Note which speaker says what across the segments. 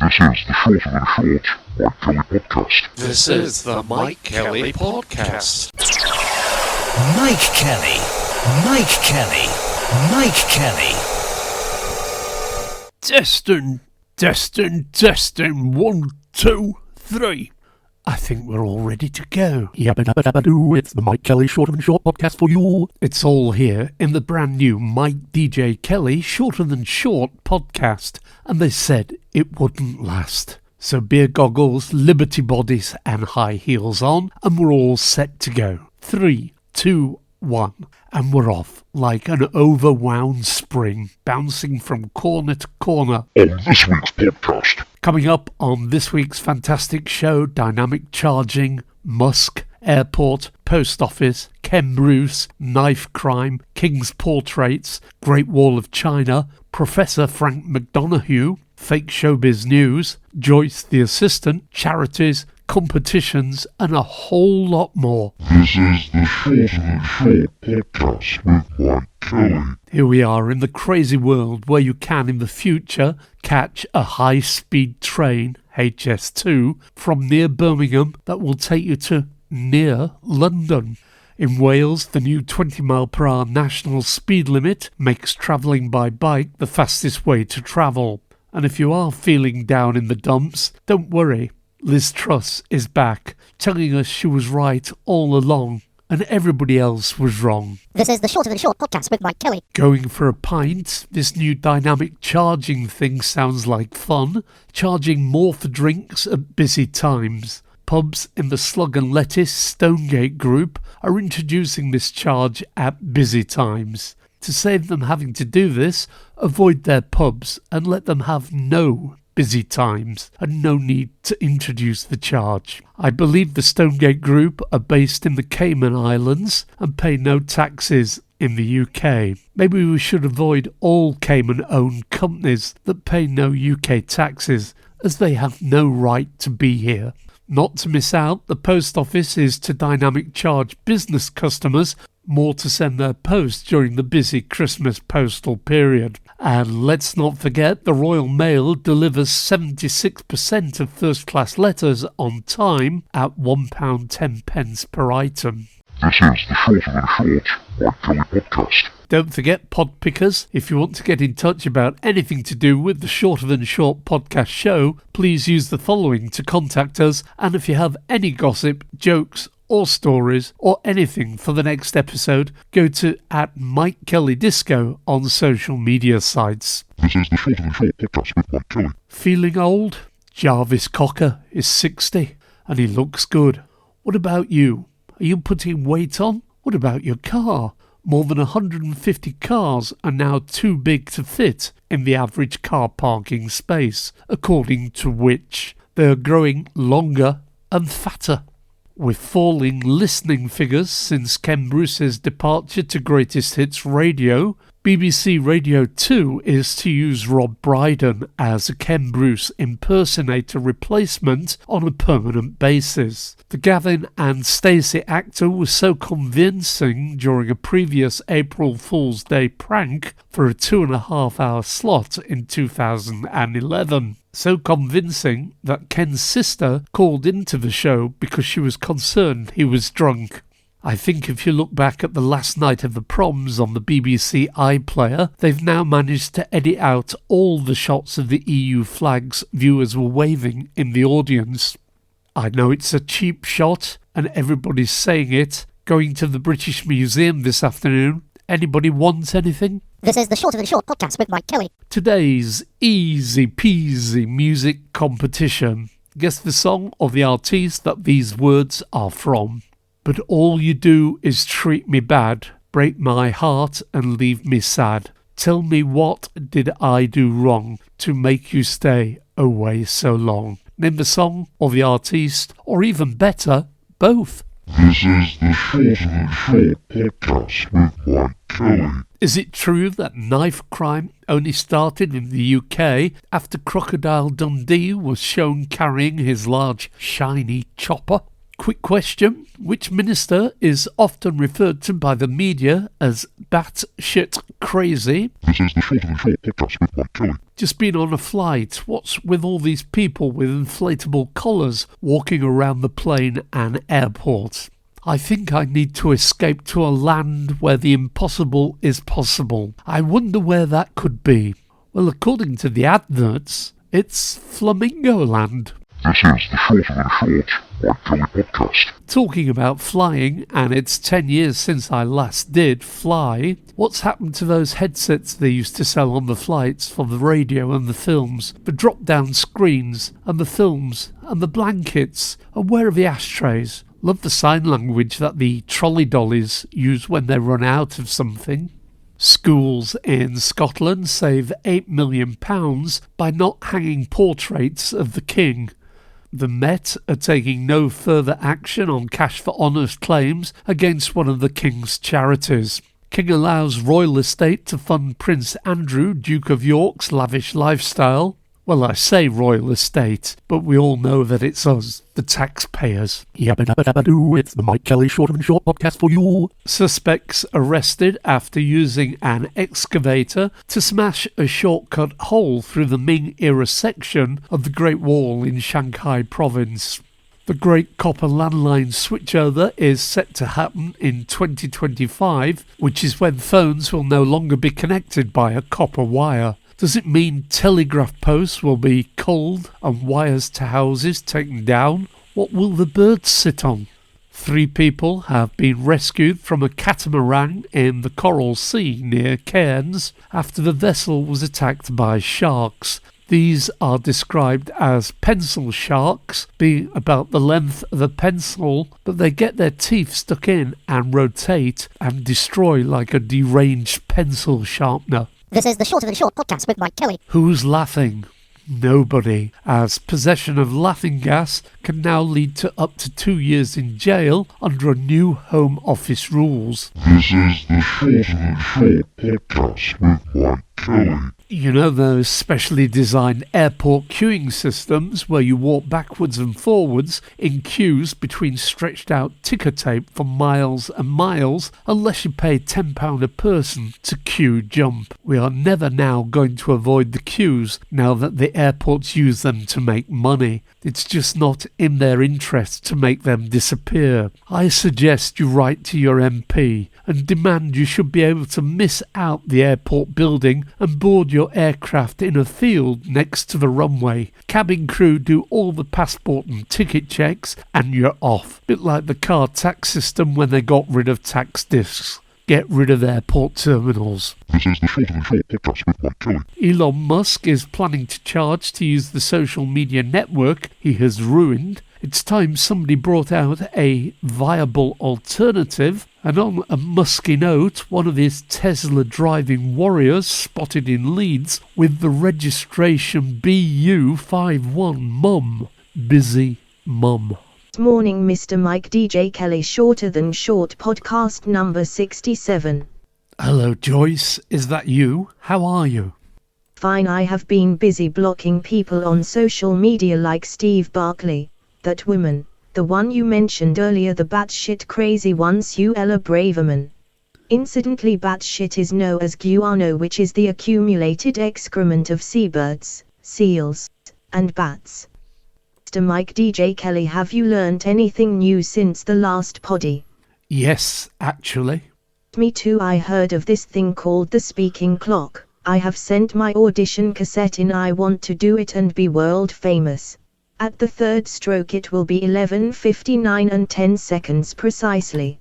Speaker 1: This is the Mikedjkelly podcast.
Speaker 2: Mikedjkelly. Mikedjkelly. Mikedjkelly.
Speaker 3: Testing. 1, 2, 3. I think we're all ready to go. Yabba-dabba-dabba-doo, it's the Mikedjkelly Shorter Than Short podcast for you. It's all here in the brand new Mikedjkelly Shorter Than Short podcast, and they said it wouldn't last. So beer goggles, liberty bodies and high heels on, and we're all set to go. 3, 2, 1, and we're off like an overwound spring, bouncing from corner to corner.
Speaker 4: On this week's podcast.
Speaker 3: Coming up on this week's fantastic show, dynamic charging, Musk, airport, post office, Ken Bruce, knife crime, King's portraits, Great Wall of China, Professor Frank McDonough, fake showbiz news, Joyce the assistant, charities, competitions, and a whole lot more.
Speaker 4: This is the Shorter Than Short podcast with Mikedjkelly.
Speaker 3: Here we are in the crazy world where you can in the future catch a high-speed train, HS2, from near Birmingham that will take you to near London. In Wales, the new 20-mile-per-hour national speed limit makes travelling by bike the fastest way to travel. And if you are feeling down in the dumps, don't worry. Liz Truss is back, telling us she was right all along, and everybody else was wrong.
Speaker 5: This is the Shorter Than Short podcast with Mikedjkelly.
Speaker 3: Going for a pint, this new dynamic charging thing sounds like fun. Charging more for drinks at busy times. Pubs in the Slug and Lettuce Stonegate group are introducing this charge at busy times. To save them having to do this, avoid their pubs and let them have no busy times and no need to introduce the charge. I believe the Stonegate Group are based in the Cayman Islands and pay no taxes in the UK. Maybe we should avoid all Cayman-owned companies that pay no UK taxes, as they have no right to be here. Not to miss out, the post office is to dynamic charge business customers more to send their post during the busy Christmas postal period. And let's not forget, the Royal Mail delivers 76% of first-class letters on time at £1.10 per item.
Speaker 4: This is the Shorter Than Short Mikedjkelly podcast.
Speaker 3: Don't forget, pod pickers, if you want to get in touch about anything to do with the Shorter Than Short podcast show, please use the following to contact us, and if you have any gossip, jokes, or stories, or anything for the next episode, go to @MikeKellyDisco on social media sites.
Speaker 4: This is the Shorter Than Short podcast with Mikedjkelly.
Speaker 3: Feeling old? Jarvis Cocker is 60, and he looks good. What about you? Are you putting weight on? What about your car? More than 150 cars are now too big to fit in the average car parking space, according to which they are growing longer and fatter. With falling listening figures since Ken Bruce's departure to Greatest Hits Radio, BBC Radio 2 is to use Rob Brydon as a Ken Bruce impersonator replacement on a permanent basis. The Gavin and Stacey actor was so convincing during a previous April Fool's Day prank for a 2.5-hour slot in 2011. So convincing that Ken's sister called into the show because she was concerned he was drunk. I think if you look back at the last night of the proms on the BBC iPlayer, they've now managed to edit out all the shots of the EU flags viewers were waving in the audience. I know it's a cheap shot and everybody's saying it. Going to the British Museum this afternoon. Anybody want anything?
Speaker 5: This is the Shorter Than Short podcast with Mikedjkelly.
Speaker 3: Today's easy peasy music competition. Guess the song or the artiste that these words are from. But all you do is treat me bad, break my heart and leave me sad. Tell me what did I do wrong to make you stay away so long? Name the song or the artiste, or even better, both.
Speaker 4: This is the Shorter Than Short podcast with Mikedjkelly.
Speaker 3: Is it true that knife crime only started in the UK after Crocodile Dundee was shown carrying his large, shiny chopper? Quick question, which minister is often referred to by the media as batshit crazy?
Speaker 4: This is the Shorter Than Short podcast with Mikedjkelly.
Speaker 3: Just been on a flight. What's with all these people with inflatable collars walking around the plane and airport? I think I need to escape to a land where the impossible is possible. I wonder where that could be. Well, according to the adverts, it's Flamingo Land.
Speaker 4: This is the Shorter Than Short Mikedjkelly podcast.
Speaker 3: Talking about flying, and it's 10 years since I last did fly, what's happened to those headsets they used to sell on the flights for the radio and the films, the drop-down screens and the films and the blankets, and where are the ashtrays? Love the sign language that the trolley dollies use when they run out of something. Schools in Scotland save £8 million by not hanging portraits of the King. The Met are taking no further action on cash for honours claims against one of the King's charities. King allows royal estate to fund Prince Andrew, Duke of York's lavish lifestyle. Well, I say royal estate, but we all know that it's us, the taxpayers.
Speaker 2: Yabba dabba dabba doo, it's the Mikedjkelly Shorter Than Short podcast for you.
Speaker 3: Suspects arrested after using an excavator to smash a shortcut hole through the Ming-era section of the Great Wall in Shanghai province. The Great Copper Landline switchover is set to happen in 2025, which is when phones will no longer be connected by a copper wire. Does it mean telegraph posts will be culled and wires to houses taken down? What will the birds sit on? 3 people have been rescued from a catamaran in the Coral Sea near Cairns after the vessel was attacked by sharks. These are described as pencil sharks, being about the length of a pencil, but they get their teeth stuck in and rotate and destroy like a deranged pencil sharpener.
Speaker 5: This is the Shorter Than Short podcast with Mikedjkelly.
Speaker 3: Who's laughing? Nobody, as possession of laughing gas can now lead to up to 2 years in jail under a new Home Office rules.
Speaker 4: This is the Shorter Than Short podcast with Mikedjkelly.
Speaker 3: You know those specially designed airport queuing systems where you walk backwards and forwards in queues between stretched out ticker tape for miles and miles unless you pay £10 a person to queue jump. We are never now going to avoid the queues now that the airports use them to make money. It's just not in their interest to make them disappear. I suggest you write to your MP and demand you should be able to miss out the airport building and board your aircraft in a field next to the runway. Cabin crew do all the passport and ticket checks and you're off. Bit like the car tax system when they got rid of tax discs. Get rid of airport terminals.
Speaker 4: This is the Shorter Than Short podcast with Mikedjkelly.
Speaker 3: Elon Musk is planning to charge to use the social media network he has ruined. It's time somebody brought out a viable alternative. And on a musky note, one of his Tesla driving warriors spotted in Leeds with the registration BU51 mum. Busy mum.
Speaker 6: Morning, Mr. Mikedjkelly, Shorter Than Short podcast number 67.
Speaker 3: Hello, Joyce. Is that you? How are you?
Speaker 6: Fine, I have been busy blocking people on social media like Steve Barclay, that woman, the one you mentioned earlier, the batshit crazy one, Suella Braverman. Incidentally, batshit is known as guano, which is the accumulated excrement of seabirds, seals, and bats. Mr. Mikedjkelly, have you learnt anything new since the last poddy?
Speaker 3: Yes, actually.
Speaker 6: Me too. I heard of this thing called the speaking clock. I have sent my audition cassette in. I want to do it and be world famous. At the third stroke it will be 11:59 and 10 seconds precisely.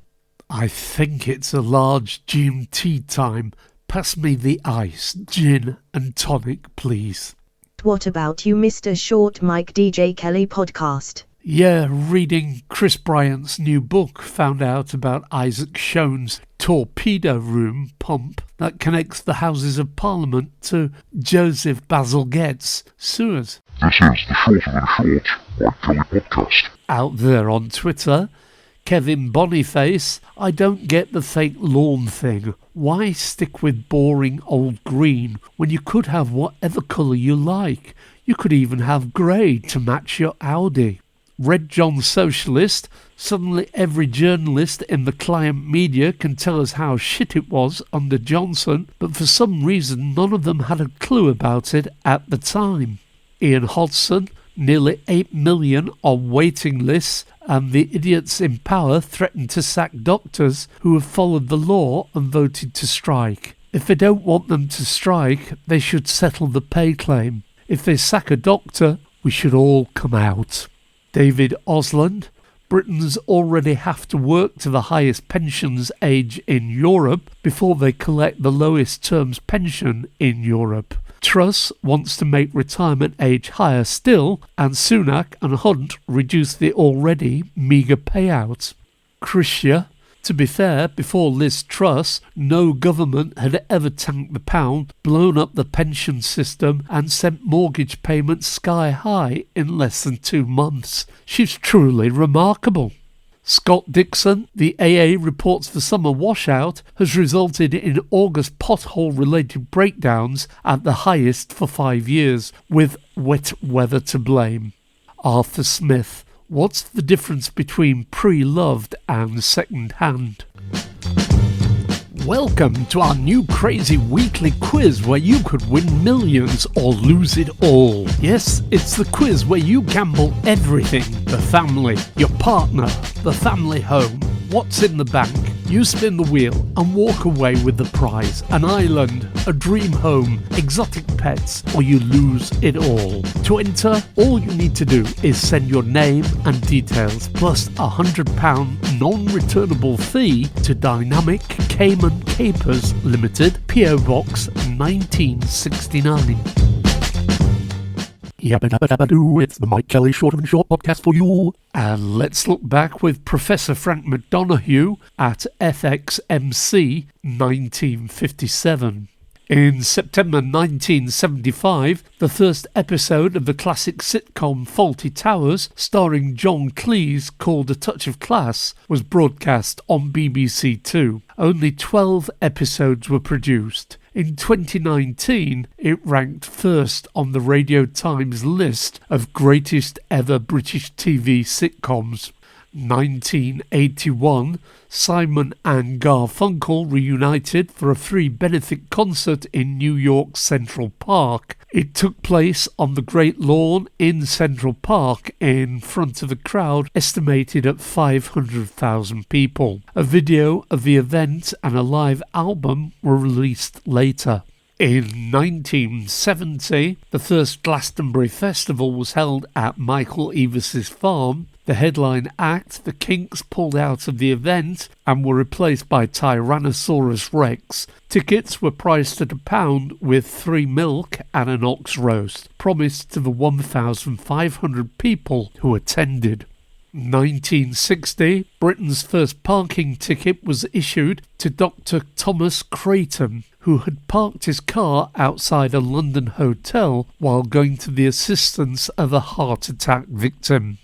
Speaker 3: I think it's a large GMT time. Pass me the ice, gin and tonic, please.
Speaker 6: What about you, Mr. Short Mikedjkelly podcast?
Speaker 3: Yeah, reading Chris Bryant's new book, found out about Isaac Shone's torpedo room pump that connects the Houses of Parliament to Joseph Bazalgette's sewers.
Speaker 4: This is the Shorter Than Short Mikedjkelly podcast.
Speaker 3: Out there on Twitter, Kevin Boniface, I don't get the fake lawn thing. Why stick with boring old green when you could have whatever colour you like? You could even have grey to match your Audi. Red John Socialist. Suddenly every journalist in the client media can tell us how shit it was under Johnson, but for some reason none of them had a clue about it at the time. Ian Hodson. Nearly 8 million on waiting lists, and the idiots in power threaten to sack doctors who have followed the law and voted to strike. If they don't want them to strike, they should settle the pay claim. If they sack a doctor, we should all come out. David Osland. Britons already have to work to the highest pensions age in Europe before they collect the lowest terms pension in Europe. Truss wants to make retirement age higher still, and Sunak and Hunt reduce the already meagre payout. Chrystia. To be fair, before Liz Truss, no government had ever tanked the pound, blown up the pension system and sent mortgage payments sky high in less than 2 months. She's truly remarkable. Scott Dixon. The AA reports the summer washout has resulted in August pothole-related breakdowns at the highest for 5 years, with wet weather to blame. Arthur Smith. What's the difference between pre-loved and second-hand? Welcome to our new crazy weekly quiz where you could win millions or lose it all. Yes, it's the quiz where you gamble everything. The family, your partner, the family home, what's in the bank. You spin the wheel and walk away with the prize. An island, a dream home, exotic pets, or you lose it all. To enter, all you need to do is send your name and details plus £100 non-returnable fee to Dynamic Cayman Capers Limited, PO Box 1969.
Speaker 2: Yabba-dabba-dabba-doo, it's the Mike Kelly Short and Short podcast for you.
Speaker 3: And let's look back with Professor Frank McDonough at FXMC 1957. In September 1975, the first episode of the classic sitcom Fawlty Towers, starring John Cleese, called A Touch of Class, was broadcast on BBC Two. Only 12 episodes were produced. In 2019, it ranked first on the Radio Times list of greatest ever British TV sitcoms. 1981, Simon and Garfunkel reunited for a free benefit concert in New York Central Park. It took place on the Great Lawn in Central Park in front of a crowd estimated at 500,000 people. A video of the event and a live album were released later. In 1970, the first Glastonbury Festival was held at Michael Eavis's farm. The headline act, the Kinks, pulled out of the event and were replaced by Tyrannosaurus Rex. Tickets were priced at £1 with 3 milk and an ox roast, promised to the 1,500 people who attended. 1960, Britain's first parking ticket was issued to Dr. Thomas Creighton, who had parked his car outside a London hotel while going to the assistance of a heart attack victim.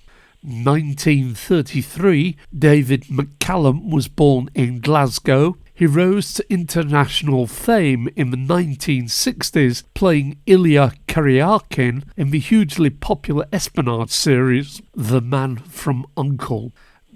Speaker 3: 1933, David McCallum was born in Glasgow. He rose to international fame in the 1960s, playing Ilya Kuryakin in the hugely popular espionage series The Man from U.N.C.L.E.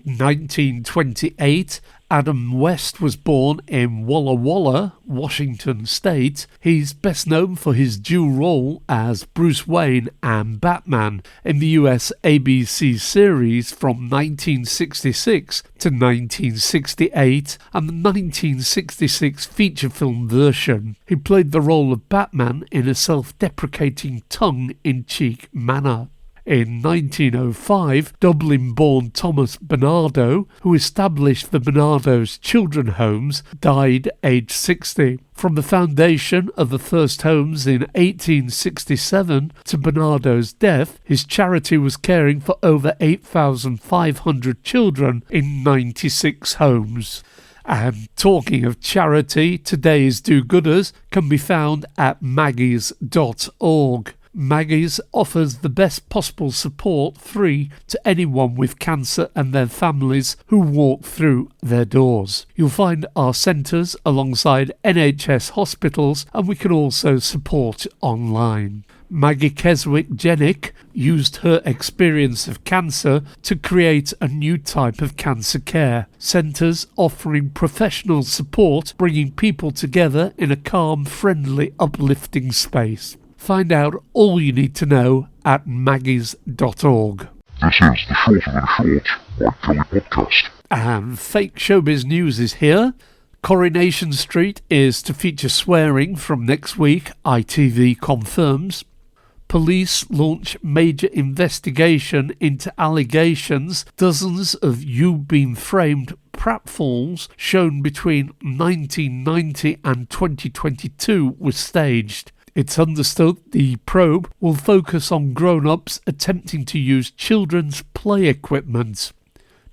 Speaker 3: 1928, Adam West was born in Walla Walla, Washington State. He's best known for his dual role as Bruce Wayne and Batman in the US ABC series from 1966 to 1968 and the 1966 feature film version. He played the role of Batman in a self-deprecating tongue-in-cheek manner. In 1905, Dublin-born Thomas Bernardo, who established the Bernardo's Children Homes, died aged 60. From the foundation of the first homes in 1867 to Bernardo's death, his charity was caring for over 8,500 children in 96 homes. And talking of charity, today's do-gooders can be found at maggies.org. Maggie's offers the best possible support free to anyone with cancer and their families who walk through their doors. You'll find our centres alongside NHS hospitals, and we can also support online. Mikedjkelly used her experience of cancer to create a new type of cancer care. Centres offering professional support, bringing people together in a calm, friendly, uplifting space. Find out all you need to know at maggies.org.
Speaker 4: This is the Short of and Short Mikedjkelly podcast.
Speaker 3: And fake showbiz news is here. Coronation Street is to feature swearing from next week, ITV confirms. Police launch major investigation into allegations dozens of You Been Framed pratfalls shown between 1990 and 2022 were staged. It's understood the probe will focus on grown-ups attempting to use children's play equipment.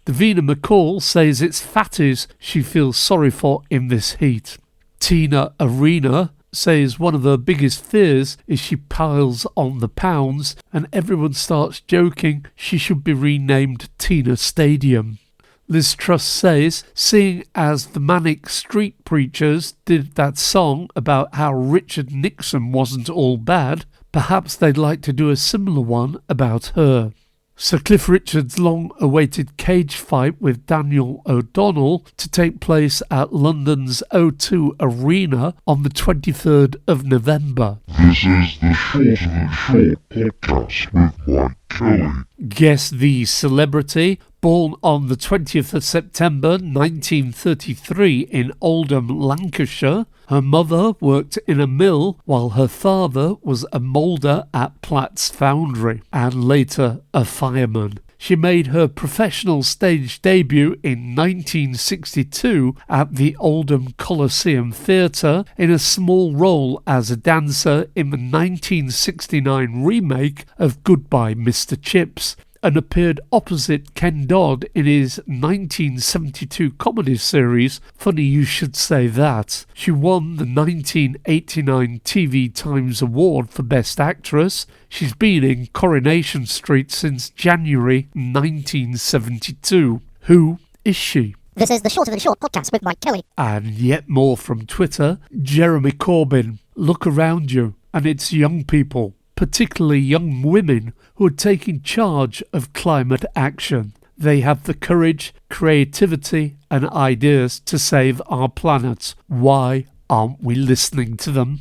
Speaker 3: Davina McCall says it's fatties she feels sorry for in this heat. Tina Arena says one of her biggest fears is she piles on the pounds and everyone starts joking she should be renamed Tina Stadium. Liz Truss says, seeing as the Manic Street Preachers did that song about how Richard Nixon wasn't all bad, perhaps they'd like to do a similar one about her. Sir Cliff Richard's long-awaited cage fight with Daniel O'Donnell to take place at London's O2 Arena on the 23rd of November.
Speaker 4: This is the Short of and Short podcast with Mikedjkelly.
Speaker 3: Guess the celebrity, born on the 20th of September 1933 in Oldham, Lancashire. Her mother worked in a mill while her father was a moulder at Platt's Foundry and later a fireman. She made her professional stage debut in 1962 at the Oldham Coliseum Theatre in a small role as a dancer in the 1969 remake of Goodbye Mr. Chips, and appeared opposite Ken Dodd in his 1972 comedy series Funny You Should Say That. She won the 1989 TV Times Award for Best Actress. She's been in Coronation Street since January 1972. Who is she?
Speaker 5: This is the Short of and Short podcast with Mikedjkelly.
Speaker 3: And yet more from Twitter. Jeremy Corbyn. Look around you, and it's young people, particularly young women, who are taking charge of climate action. They have the courage, creativity and ideas to save our planet. Why aren't we listening to them?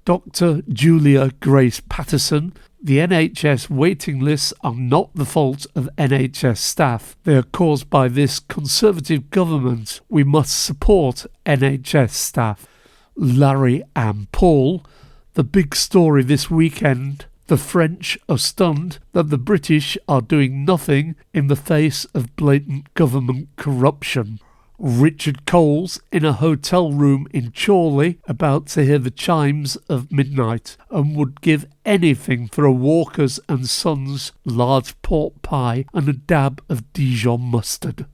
Speaker 3: Dr. Julia Grace Patterson. The NHS waiting lists are not the fault of NHS staff. They are caused by this Conservative government. We must support NHS staff. Larry and Paul. The big story this weekend. The French are stunned that the British are doing nothing in the face of blatant government corruption. Richard Coles in a hotel room in Chorley about to hear the chimes of midnight and would give anything for a Walker's and Sons large pork pie and a dab of Dijon mustard.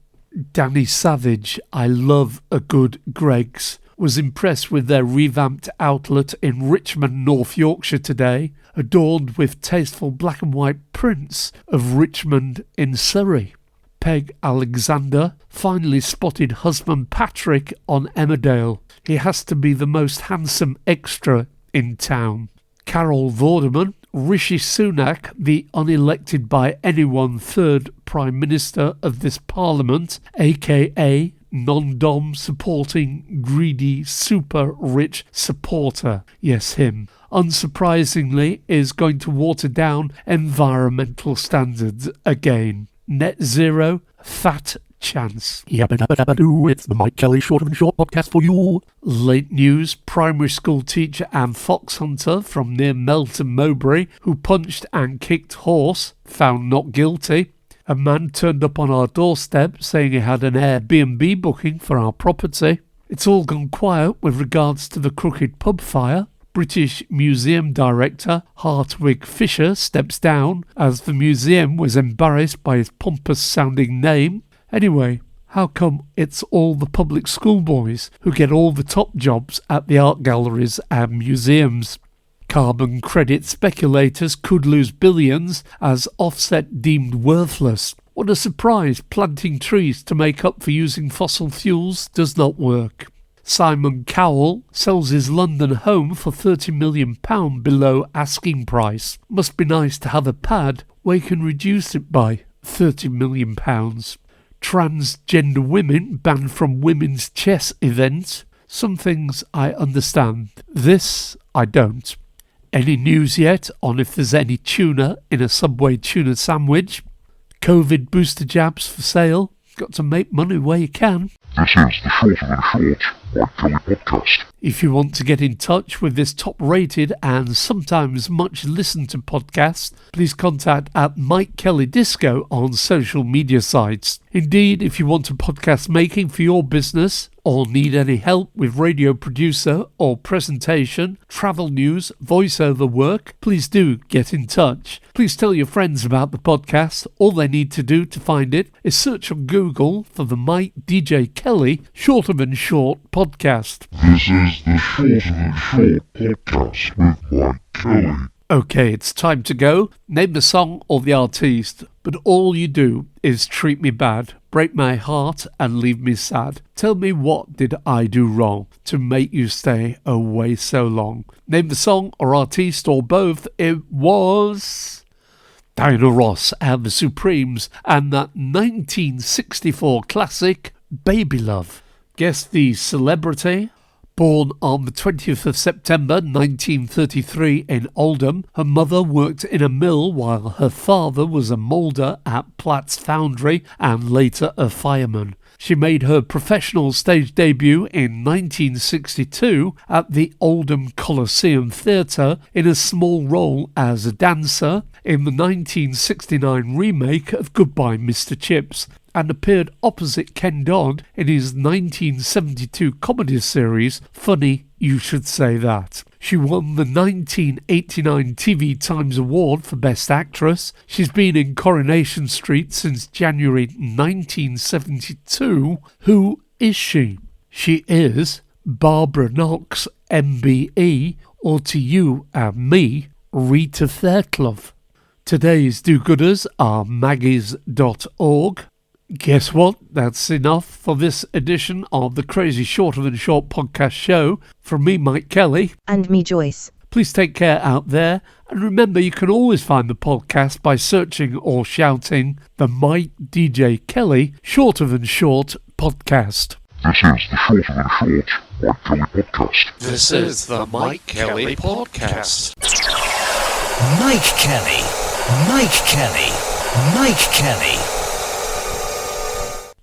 Speaker 3: Danny Savage, I love a good Greggs, was impressed with their revamped outlet in Richmond, North Yorkshire today, adorned with tasteful black and white prints of Richmond in Surrey. Peg Alexander finally spotted husband Patrick on Emmerdale. He has to be the most handsome extra in town. Carol Vorderman, Rishi Sunak, the unelected by anyone third Prime Minister of this Parliament, aka non-dom supporting greedy super rich supporter, yes him, unsurprisingly is going to water down environmental standards again. Net zero, fat chance.
Speaker 2: Yabba-dabba-dabba-doo, it's the Mikedjkelly Short of and Short podcast for you.
Speaker 3: Late news, primary school teacher and fox hunter from near Melton Mowbray, who punched and kicked horse, found not guilty. A man turned up on our doorstep saying he had an Airbnb booking for our property. It's all gone quiet with regards to the Crooked Pub fire. British Museum Director Hartwig Fisher steps down as the museum was embarrassed by his pompous-sounding name. Anyway, how come it's all the public school boys who get all the top jobs at the art galleries and museums? Carbon credit speculators could lose billions as offset deemed worthless. What a surprise, planting trees to make up for using fossil fuels does not work. Simon Cowell sells his London home for £30 million below asking price. Must be nice to have a pad where you can reduce it by £30 million. Transgender women banned from women's chess events. Some things I understand. This I don't. Any news yet on if there's any tuna in a Subway tuna sandwich? COVID booster jabs for sale. Got to make money where you can.
Speaker 4: This is the Shorter Than Short Mikedjkelly podcast.
Speaker 3: If you want to get in touch with this top-rated and sometimes much listened to podcast, please contact at Mikedjkelly Disco on social media sites. Indeed, if you want a podcast making for your business or need any help with radio producer or presentation, travel news, voiceover work, please do get in touch. Please tell your friends about the podcast. All they need to do to find it is search on Google for the Mikedjkelly Shorter Than Short podcast.
Speaker 4: This is the Shorter Than Short podcast with Mikedjkelly.
Speaker 3: Okay, it's time to go. Name the song or the artiste, but all you do is treat me bad, break my heart and leave me sad. Tell me what did I do wrong to make you stay away so long. Name the song or artiste or both. It was Diana Ross and the Supremes and that 1964 classic Baby Love. Guess the celebrity. Born on the 20th of September 1933 in Oldham, her mother worked in a mill while her father was a moulder at Platt's Foundry and later a fireman. She made her professional stage debut in 1962 at the Oldham Coliseum Theatre in a small role as a dancer in the 1969 remake of Goodbye Mr. Chips, and appeared opposite Ken Dodd in his 1972 comedy series Funny You Should Say That. She won the 1989 TV Times Award for Best Actress. She's been in Coronation Street since January 1972. Who is she? She is Barbara Knox, MBE, or to you and me, Rita Fairclough. Today's do-gooders are Maggies.org. Guess what? That's enough for this edition of the Crazy Shorter Than Short podcast show. From me, Mikedjkelly.
Speaker 6: And me, Joyce.
Speaker 3: Please take care out there. And remember, you can always find the podcast by searching or shouting the Mikedjkelly Shorter Than Short podcast.
Speaker 4: This is the Shorter Than Short Mikedjkelly podcast.
Speaker 1: This is the Mikedjkelly podcast.
Speaker 7: Mikedjkelly. Mikedjkelly. Mikedjkelly.